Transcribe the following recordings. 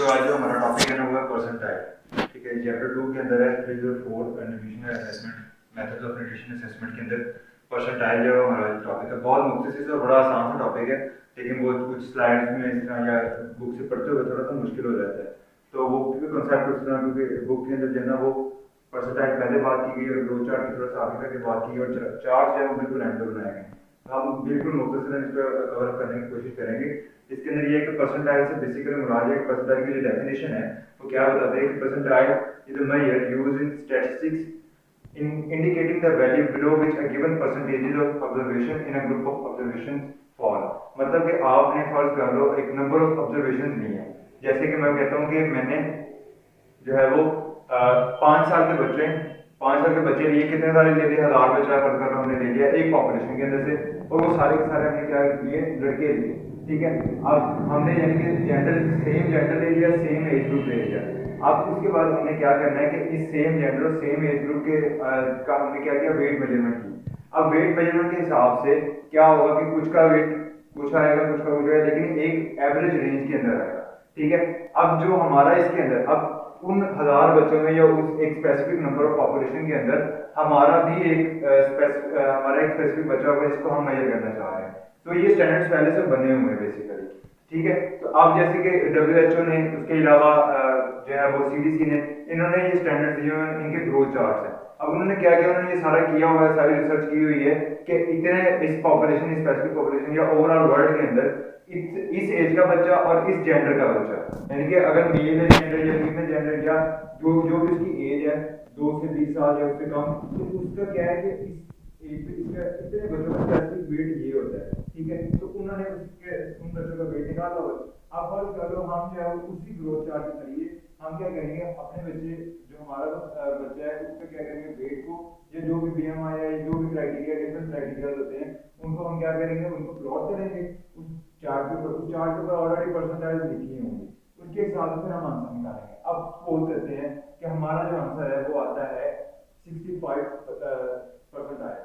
जो आज जो हमारा टॉपिक है ना वो है परसेंटाइल। ठीक है, चैप्टर 2 के अंदर है 304 nutritional assessment, methods of nutrition assessment के अंदर परसेंटाइल जो हमारा टॉपिक है बहुत मुख्तसर और बड़ा आसान सा टॉपिक है, लेकिन वो कुछ स्लाइड्स में इस तरह या बुक से पढ़ते हुए थोड़ा सा मुश्किल हो जाता है। तो वो क्योंकि कॉन्सेप्ट उस तरह, क्योंकि बुक के अंदर जो है ना वो परसेंटाइल पहले बात की गई और ग्रो चार्ट की थोड़ा सा आगे करके बात की और चार्ट जो है वो बिल्कुल एंड पे बनाए गए। हम बिल्कुल मुख्तसर इस पर कवर करने की कोशिश करेंगे। इसके अंदर ये है कि परसेंटाइल से बेसिकली मुराद है, परसेंटाइल की जो डेफिनेशन है वो क्या बताते हैं कि percentile is a measure used in statistics in indicating the value below which a given percentage of observation in a group of observations fall। मतलब कि आपने फर्ज कर लो एक नंबर ऑफ ऑब्जर्वेशन ली है, जैसे कि मैं कहता हूँ कि मैंने जो है वो 5 साल के बच्चे 5 साल के बच्चे लिए, कितने सारे ले लिए, 1000 बच्चा पढ़कर हमने ले लिया एक पॉपुलेशन के अंदर से, और वो सारे के सारे हमने क्या लिए, लड़के लिए। ठीक है, अब हमने यानी कि जेंडर सेम जेंडर ले लिया, सेम एज ग्रुप ले लिया। अब उसके बाद हमने क्या करना है कि इस सेम जेंडर और सेम एज ग्रुप के का हमने क्या किया, वेट मेजरमेंट की। अब वेट मेजरमेंट के हिसाब से क्या होगा कि कुछ का वेट कुछ आएगा, कुछ का कुछ आएगा, लेकिन एक एवरेज रेंज के अंदर आएगा। ठीक है, अब जो हमारा इसके अंदर अब उन 1000 बच्चों में या उस एक स्पेसिफिक नंबर ऑफ पॉपुलेशन के अंदर हमारा भी एक हमारा एक स्पेसिफिक बच्चा होगा जिसको हम मेजर करना चाह रहे हैं। तो ये स्टैंडर्ड्स पहले से बने हुए हैं बेसिकली। ठीक है, तो अब जैसे कि WHO ने, उसके अलावा जो है वो CDC ने, इन्होंने ये स्टैंडर्ड्स दिए हुए हैं, इनके ग्रोथ चार्ट्स हैं। अब उन्होंने क्या किया, उन्होंने ये सारा किया हुआ है, सारी रिसर्च की हुई है कि इतने इस पॉपुलेशन, इस स्पेसिफिक पॉपुलेशन या ओवरऑल वर्ल्ड के अंदर इस एज का बच्चा और इस जेंडर का बच्चा, यानी कि अगर मेल है जेंडर या फीमेल जेंडर या जो जो भी उसकी एज है 2 से 20 साल या उससे कम, तो उसका क्या है कि इस एज पे इसका इतने बच्चों का स्पेसिफिक वेट ये होता है। ठीक है, तो उन्होंने उसके उन बच्चों का वेट निकाला हुआ है। अब फर्ज कर लो हम जो है उसी ग्रोथ चार्ट के जरिए हम क्या करेंगे, अपने बच्चे जो हमारा बच्चा है उसका क्या करेंगे, वेट को या जो भी BMI है, जो भी क्राइटेरिया, डिफरेंट क्राइटेरिया होते हैं, उनको हम क्या करेंगे, उनको प्लॉट करेंगे उस चार्ट के ऊपर। उस चार्ट के ऊपर ऑलरेडी परसेंटाइल लिखी होंगी, उसके हिसाब से फिर हम आंसर निकालेंगे। अब सपोज करते हैं कि हमारा जो आंसर है वो आता है 65% आया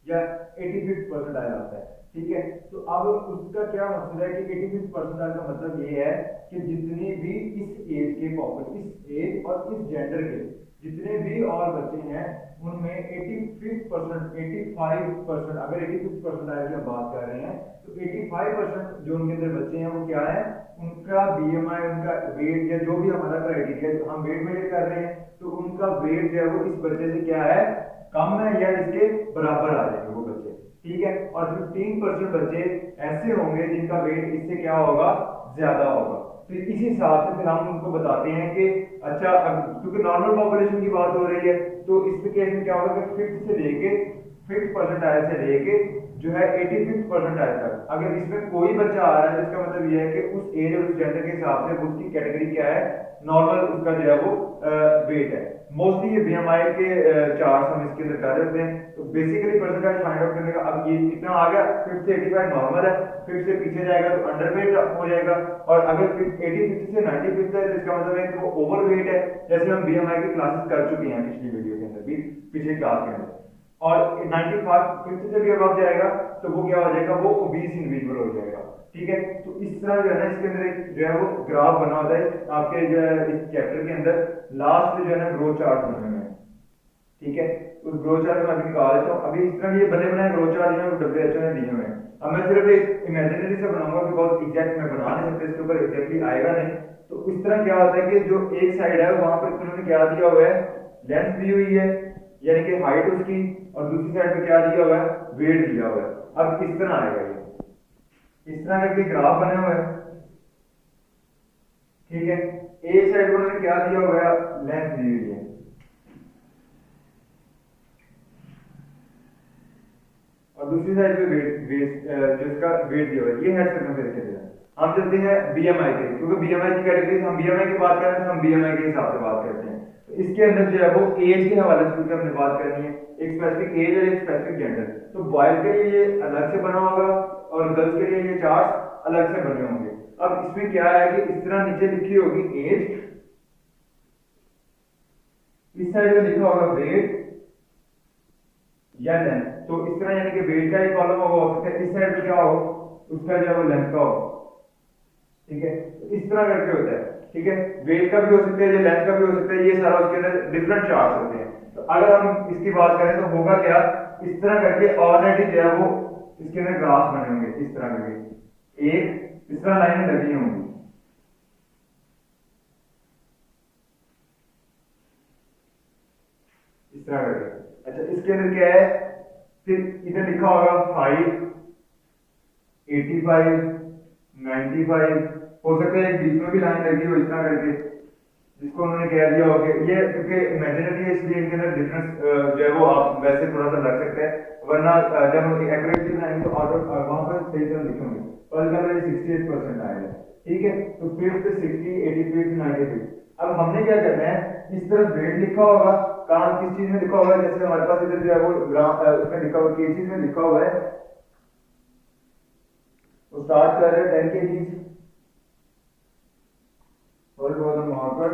या 85th परसेंटाइल आता है। ठीक है, तो अब उसका क्या मकसद है कि 85th परसेंटाइल का मतलब ये है कि जितने भी इस एज के पॉपुलेशन, इस एज और इस जेंडर के जितने भी और बच्चे हैं उनमें 85%, अगर 85th परसेंटाइल की बात कर रहे हैं तो 85% जो उनके अंदर बच्चे हैं वो क्या है, उनका BMI, उनका वेट या जो भी हमारा क्राइटेरिया हम वेट मेजर कर रहे हैं, तो उनका वेट जो है वो इस बच्चे से क्या है, कम है या इसके बराबर आ जाएंगे वो बच्चे। ठीक है, और 15% बच्चे ऐसे होंगे जिनका वेट इससे क्या होगा, ज्यादा होगा। तो इस हिसाब से फिर हम उनको बताते हैं कि अच्छा, क्योंकि नॉर्मल पॉपुलेशन की बात हो रही है तो इस केस में क्या होगा कि 5th से लेके 5th परसेंटाइल से लेके जो है 85th परसेंटाइल तक अगर इसमें कोई बच्चा आ रहा है, जिसका मतलब यह है कि उस एज और उस जेंडर के हिसाब से उसकी कैटेगरी क्या है, नॉर्मल उसका जो है वो वेट है। मोस्टली ये BMI के चार्ट्स हम इसके अंदर कर रहे हैं। तो बेसिकली परसेंटाइल फाइंड आउट करने का अब ये कितना आ गया, 5th से 85 नॉर्मल है, 5th से पीछे जाएगा तो अंडरवेट हो जाएगा, और अगर 85th से 95th है तो इसका मतलब है कि वो ओवरवेट है, जैसे हम BMI की क्लासेस कर चुके हैं पिछली वीडियो के अंदर भी, पिछली क्लास के अंदर। और 95 से भी अब जाएगा तो वो क्या हो जाएगा, वो ओबीस इंडिविजुअल हो जाएगा। ठीक है, तो इस तरह जो है ना इसके अंदर एक जो है वो ग्राफ बना होता है आपके जो है इस चैप्टर के अंदर लास्ट में जो है ना ग्रोथ चार्ट बने हुए हैं। ठीक है, उस ग्रोथ चार्ट को मैं निकाल देता हूँ। अभी इस तरह ये बने बनाए ग्रोथ चार्ट जो WHO ने दिए हुए हैं। अब मैं सिर्फ एक इमेजिनरी से बनाऊंगा बिकॉज एग्जैक्ट मैं बना नहीं सकता, इसके ऊपर एग्जैक्टली आएगा नहीं। तो इस तरह क्या होता है कि जो एक साइड है वहां पर उन्होंने क्या दिया हुआ है, लेंथ दी हुई है यानी कि हाइट उसकी, और दूसरी साइड पे क्या दिया हुआ है, वेट दिया हुआ है। अब इस तरह आएगा, ये इस तरह के ग्राफ बने हुए हैं। ठीक है, एक साइड पर उन्होंने क्या दिया हुआ है, लेंथ दी हुई है, और दूसरी साइड पे वेट जिसका वेट दिया हुआ है। ये हेड सर्कमफेरेंस है। हम चलते हैं BMI के, क्योंकि BMI की कैटेगरी हम BMI की बात करें तो हम BMI के हिसाब से बात करते हैं। तो इसके अंदर जो है वो एज के हवाले से हमने बात करनी है, एक स्पेसिफिक एज और एक स्पेसिफिक जेंडर। तो बॉयज के लिए ये अलग से बना होगा और गर्ल्स के लिए ये चार्ट अलग से बने होंगे। अब इसमें क्या है कि इस तरह नीचे लिखी होगी एज, इस साइड में लिखा होगा वेट या लेंथ। तो इस तरह यानी कि वेट का एक कॉलम होगा, हो सकता है इस साइड पे क्या हो, उसका जो है वो लेंथ का हो। ठीक है, तो इस तरह करके होता है। ठीक है, वेट का भी हो सकता है, ये लेंथ का भी हो सकता है, ये सारा उसके अंदर डिफरेंट चार्ट होते हैं। तो अगर हम इसकी बात करें तो होगा क्या, इस तरह करके ऑलरेडी जो है वो इसके अंदर ग्राफ बने होंगे, इस तरह करके एक इस तरह लाइन लगी होंगी, इस तरह करके। अच्छा, इसके अंदर क्या है, फिर इधर लिखा होगा 5, 85, 95, हो सकता है एक बीच में भी लाइन लगी हो इस तरह करके, जिसको उन्होंने कह दिया हो कि ये, क्योंकि इमेजिनरी है इसलिए इनके अंदर डिफरेंस जो है वो आप वैसे थोड़ा सा लग सकता है, वरना जब हम एक्यूरेटली बनाएंगे तो ऑटो वहां पर सही तरह लिखेंगे। फर्स्ट का ये 68% आएगा, ठीक है। तो फिफ्थ 60, 85, 95। अब हमने क्या करना है, इस तरफ वेट लिखा होगा, काम किस चीज में लिखा होगा, जैसे हमारे पास इधर जो है वो ग्राम उसमें लिखा हुआ, केजीज में लिखा हुआ है, तो स्टार्ट कर रहे हैं 10 kg, होल्ड वॉल्यूम वहां पर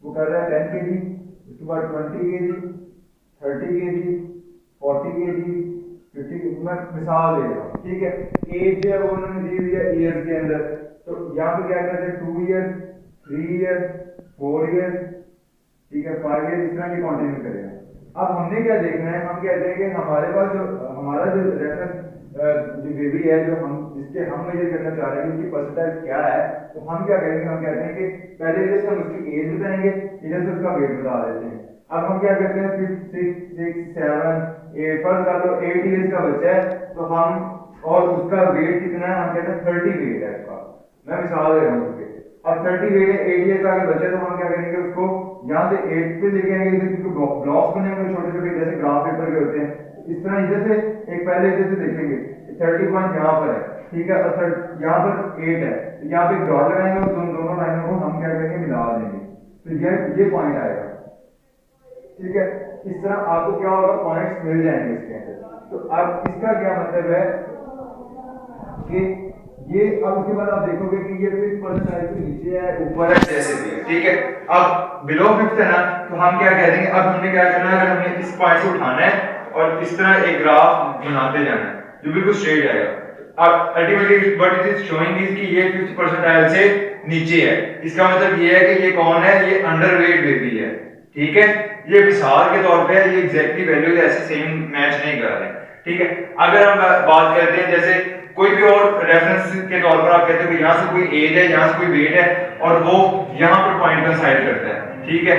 वो कर रहा है 10 kg, उसके बाद 20 kg, 30 kg, 40 kg, 50 kg, मैं मिसाल दे रहा हूँ, ठीक है। एज जो है वो उन्होंने दी हुई है ईयर्स के अंदर, तो यहाँ पे क्या करते हैं 2 ईयर, 3 ईयर, 4 ईयर, ठीक है, 5 ईयर, इस तरह की कंटिन्यू करेगा। अब हमने क्या देखना है, हम कहते हैं कि हमारे पास जो हमारा जो रेफरेंस जो बेबी है, जो हम जिसके हम मेजर करना चाह रहे हैं उसकी परसेंटाइज क्या है, तो हम क्या करेंगे, हम कहते हैं कि पहले इधर से हम उसकी एज बताएंगे, इधर से उसका वेट बता देते हैं। अब हम क्या करते हैं, 5, 6, 7, 8, फर्स्ट कर लो 8 ईयर्स का बच्चा है, तो हम और उसका वेट कितना है, हम कहते हैं 30 वेट है उसका, मैं मिसाल दे रहा हूँ उसके। अब 30 वेट है, 8 ईयर का अगर बच्चा है, तो हम क्या करेंगे, उसको यहाँ से 8 पे लेके आएंगे, क्योंकि ब्लॉक्स बने हुए छोटे छोटे जैसे ग्राफ पेपर के होते हैं, इस तरह इधर से एक पहले इधर से देखेंगे 30 पॉइंट यहाँ पर है, ठीक है, और यहाँ पर 8 है, तो यहाँ पे डॉट लगाएंगे और दोनों लाइनों को हम क्या करेंगे, मिला देंगे, तो ये पॉइंट आएगा, ठीक है। इस तरह आपको क्या होगा, पॉइंट्स मिल जाएंगे इसके अंदर। तो अब इसका क्या मतलब है कि ये, अब उसके बाद आप देखोगे कि ये 5% साइज के नीचे है, ऊपर है, जैसे भी है, ठीक है। अब बिलो 5 है ना, तो हम क्या कह देंगे, अब हमने क्या करना है, अगर हमने इस पॉइंट से उठाना है और इस तरह एक ग्राफ बनाते जाना है जो बिल्कुल स्ट्रेट आएगा। अब ultimately what it is showing is कि ये 5th परसेंटाइल से नीचे है, इसका मतलब ये है कि ये कौन है, ये अंडरवेट बेबी है, ठीक है। ये मिसाल के तौर पे है, ये एग्जैक्टली वैल्यूज ऐसे सेम मैच नहीं कर रहे, ठीक है। अगर हम बात करते हैं जैसे कोई भी और रेफरेंस के तौर पर, आप कहते हो कि यहाँ से कोई एज है, यहाँ से कोई वेट है, और वो यहाँ पर पॉइंट कंसाइड करता है, ठीक है।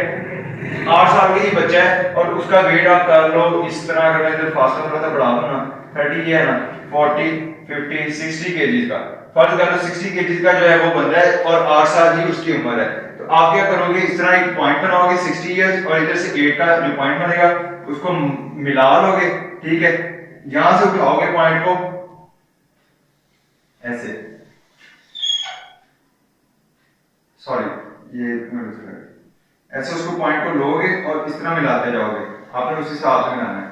8 साल का ही बच्चा है और उसका वेट आप कर लो इस तरह, अगर मैं इधर फास्ट थोड़ा सा बढ़ा दूं ना, 30 है ना, 40, 50, 60 केजीज का, फर्ज कर लो 60 केजीज का जो है वो बंदा है और 8 साल ही उसकी उम्र है, तो आप क्या करोगे, इस तरह एक पॉइंट बनाओगे 60 इयर्स, और इधर से 8 का जो पॉइंट बनेगा उसको मिला लोगे, ठीक है। यहां से उठाओगे पॉइंट को ऐसे, सॉरी ये ऐसे उसको पॉइंट को लोगे और इस तरह मिलाते जाओगे, आपने उसी हिसाब से मिलाना है,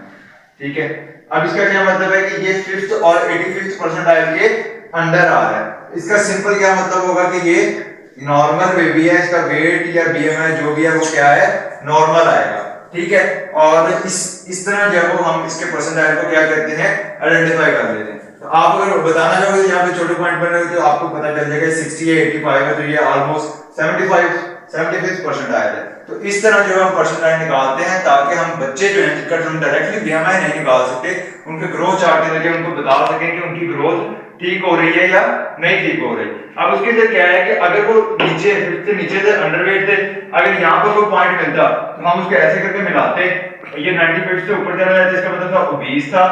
ठीक है। अब इसका क्या मतलब है कि ये 5th और 85th परसेंटाइल के अंडर आ रहा है। इसका सिंपल क्या मतलब होगा कि ये नॉर्मल बेबी है, इसका वेट या बीएमआई जो भी है वो क्या है, नॉर्मल आएगा, ठीक है। और इस तरह जब हम इसके परसेंटाइल को क्या करते हैं, आइडेंटिफाई कर लेते हैं। तो आप अगर बताना चाहोगे तो यहाँ पे छोटे पॉइंट बन रहे हो तो आपको पता चल जाएगा 60 या 85 है, तो ये ऑलमोस्ट 75 परसेंटाइल है। तो इस तरह जो हम परसेंटाइल निकालते हैं ताकि हम बच्चे जो हैं जिनका हम डायरेक्टली बीएमआई नहीं निकाल सकते, उनके ग्रोथ चार्ट के जरिए उनको बता सकें कि उनकी ग्रोथ ठीक हो रही है या नहीं ठीक हो रही। अब उसके लिए क्या है कि अगर वो नीचे 5th से नीचे थे, अंडरवेट थे, अगर यहाँ पर कोई पॉइंट मिलता तो हम उसको ऐसे करके मिलाते, ये 95 से ऊपर चला जाता, इसका मतलब था ओबीस था।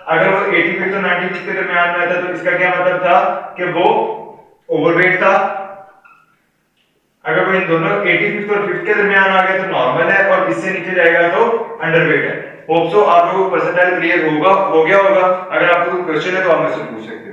अगर वो 85 और 95 के दरमियान में था तो इसका क्या मतलब था कि वो ओवरवेट था। अगर वो इन दोनों 85 और 5th के दरमियान आ गया तो नॉर्मल है, और इससे नीचे जाएगा तो अंडरवेट है। होप सो आप लोगों को परसेंटाइल क्लियर होगा, हो गया होगा। अगर आपको कोई क्वेश्चन है तो आप मुझसे पूछ सकते हैं।